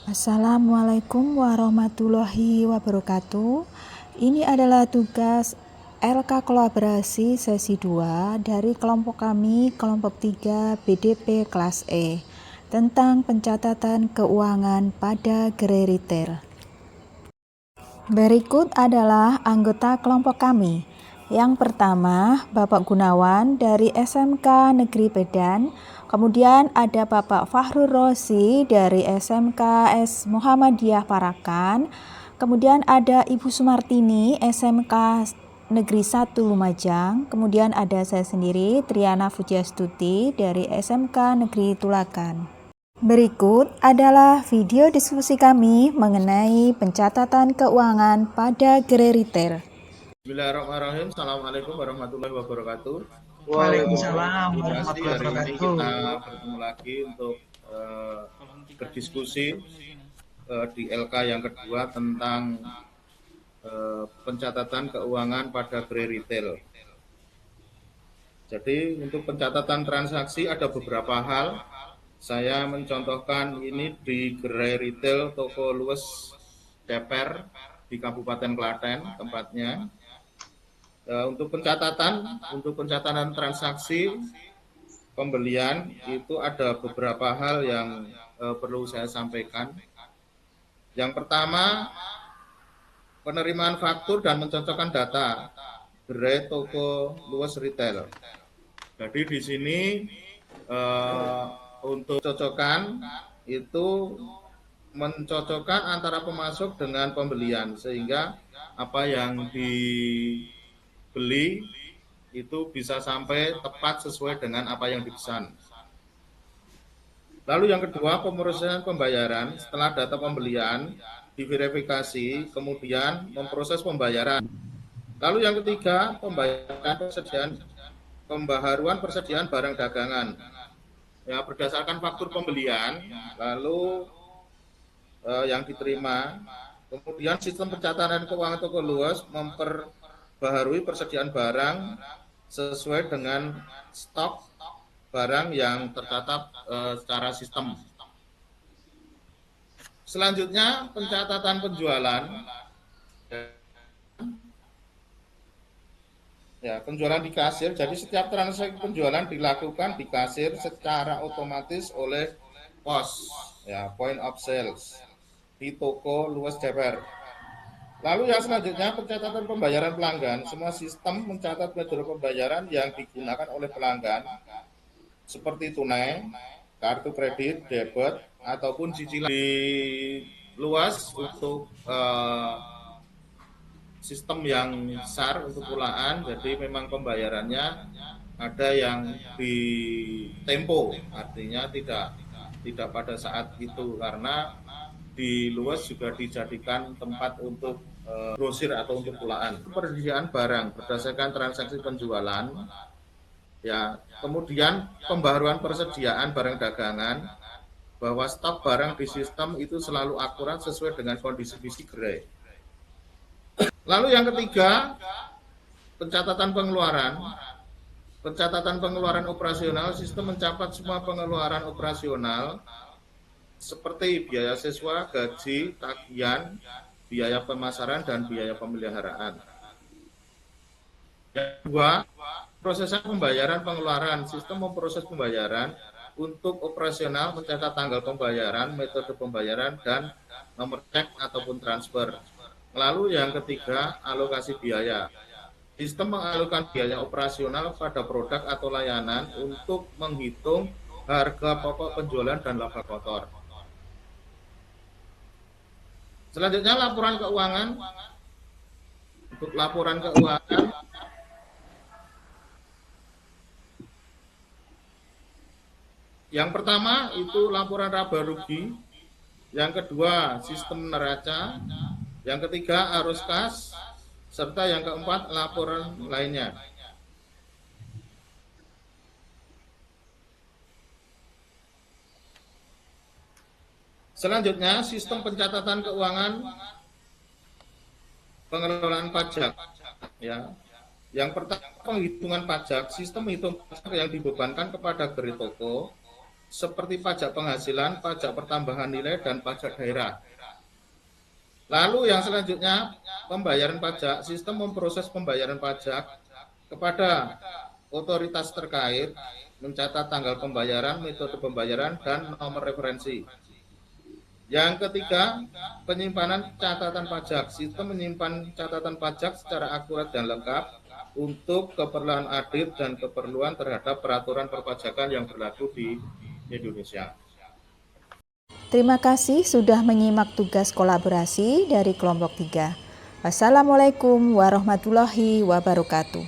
Assalamualaikum warahmatullahi wabarakatuh. Ini adalah tugas LK Kolaborasi sesi 2 dari kelompok kami, kelompok 3 BDP kelas E, tentang pencatatan keuangan pada gerai retail. Berikut adalah anggota kelompok kami. Yang pertama, Bapak Gunawan dari SMK Negeri Medan. Kemudian ada Bapak Fahrul Rosi dari SMK S Muhammadiyah Parakan. Kemudian ada Ibu Sumartini SMK Negeri 1 Lumajang. Kemudian ada saya sendiri Triana Fujiastuti dari SMK Negeri Tulakan. Berikut adalah video diskusi kami mengenai pencatatan keuangan pada gerai retail. Bismillahirrahmanirrahim. Assalamualaikum warahmatullahi wabarakatuh. Waalaikumsalam Hari warahmatullahi ini wabarakatuh. kita bertemu lagi untuk berdiskusi di LK yang kedua tentang pencatatan keuangan pada gerai retail. Jadi untuk pencatatan transaksi ada beberapa hal. Saya mencontohkan ini di gerai retail toko luas Ceper di Kabupaten Klaten tempatnya. Untuk pencatatan transaksi pembelian itu ada beberapa hal yang perlu saya sampaikan. Yang pertama, penerimaan faktur dan mencocokkan data gerai toko luas retail. Jadi di sini untuk cocokkan itu mencocokkan antara pemasok dengan pembelian sehingga apa yang dibeli itu bisa sampai tepat sesuai dengan apa yang dipesan. Lalu yang kedua, pemrosesan pembayaran setelah data pembelian diverifikasi, kemudian memproses pembayaran. Lalu yang ketiga, pembaharuan persediaan barang dagangan. Ya, berdasarkan faktur pembelian, lalu yang diterima. Kemudian sistem pencatatan keuangan toko luas memperbaharui persediaan barang sesuai dengan stok barang yang tercatat secara sistem. Selanjutnya pencatatan penjualan. Ya, penjualan di kasir. Jadi setiap transaksi penjualan dilakukan di kasir secara otomatis oleh POS, ya, point of sales di toko luas Ceper. Lalu yang selanjutnya pencatatan pembayaran pelanggan. Semua sistem mencatat metode pembayaran yang digunakan oleh pelanggan seperti tunai, kartu kredit, debit, ataupun cicilan. Di luas untuk sistem yang SAR untuk pulaan, jadi memang pembayarannya ada yang di tempo, artinya tidak pada saat itu karena di luas juga dijadikan tempat untuk grosir atau untuk pulaan. Persediaan barang berdasarkan transaksi penjualan, ya, kemudian pembaharuan persediaan barang dagangan bahwa stok barang di sistem itu selalu akurat sesuai dengan kondisi fisik gerai. Lalu yang ketiga, pencatatan pengeluaran. Pencatatan pengeluaran operasional, sistem mencatat semua pengeluaran operasional seperti biaya siswa, gaji, tagihan, biaya pemasaran, dan biaya pemeliharaan. Yang kedua, proses pembayaran pengeluaran. Sistem memproses pembayaran untuk operasional, mencatat tanggal pembayaran, metode pembayaran, dan nomor cek ataupun transfer. Lalu yang ketiga, alokasi biaya. Sistem mengalokasikan biaya operasional pada produk atau layanan untuk menghitung harga pokok penjualan dan laba kotor. Selanjutnya laporan keuangan. Untuk laporan keuangan, yang pertama itu laporan laba rugi, yang kedua sistem neraca, yang ketiga arus kas, serta yang keempat laporan lainnya. Selanjutnya sistem pencatatan keuangan pengelolaan pajak, ya. Yang pertama penghitungan pajak, sistem menghitung pajak yang dibebankan kepada gerai toko seperti pajak penghasilan, pajak pertambahan nilai, dan pajak daerah. Lalu yang selanjutnya, pembayaran pajak. Sistem memproses pembayaran pajak kepada otoritas terkait, mencatat tanggal pembayaran, metode pembayaran, dan nomor referensi. Yang ketiga, penyimpanan catatan pajak. Sistem menyimpan catatan pajak secara akurat dan lengkap untuk keperluan audit dan keperluan terhadap peraturan perpajakan yang berlaku di Indonesia. Terima kasih sudah menyimak tugas kolaborasi dari kelompok 3. Wassalamualaikum warahmatullahi wabarakatuh.